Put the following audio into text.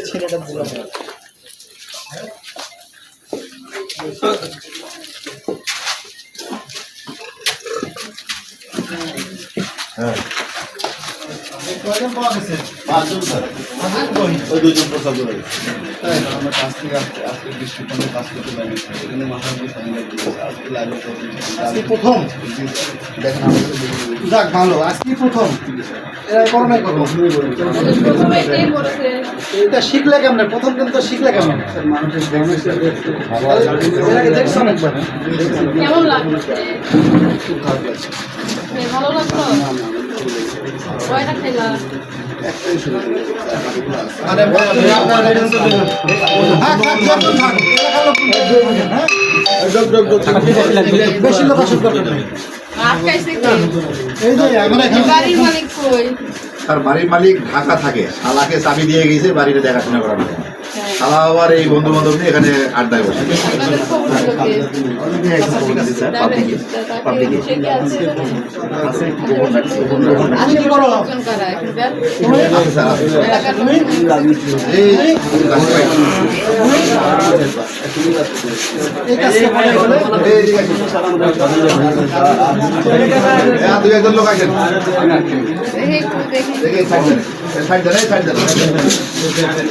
ছেলেটা দিল হ্যাঁ কয়জন পাওয়া গেছে? 5 জন স্যার। ওই 2 জন প্রসাদ করে আমরা কাজ থেকে আজকে দৃষ্টিকোণে কাজ করতে পারি এখানে মাথার উপর সামনে আজকে লাইভে আজকে প্রথম দেখেন আমাদের যাক ভালো আজকে প্রথম এরা করোনা করবো এটা শিখলে কেমন প্রথম দিন তো শিখলে কেমন মানুষের দেখছেন একবার কেমন লাগছে? খুব ভালো লাগছে ভালো লাগলো? কয়টা খেলা? একটাই শুরু বেশি লোক আসুক আটকাইছে কে? এই যে আমরা বাড়ির মালিক কই? তার বাড়ির মালিক ঢাকা থাকে, শালাকে চাবি দিয়ে গেছে বাড়িটা দেখাশোনা করার জন্য। শালা আবার এই বন্ধু বান্ধব নিয়ে এখানে আড্ডায় বসে। আপনাদের খবর হলো কে? সে কি আছে এখানে? লোকজন কারা এখানকার? এলাকার লোকজন? দুই একজন লোক আছেন দেখি একটু দেখি। সাইড দেন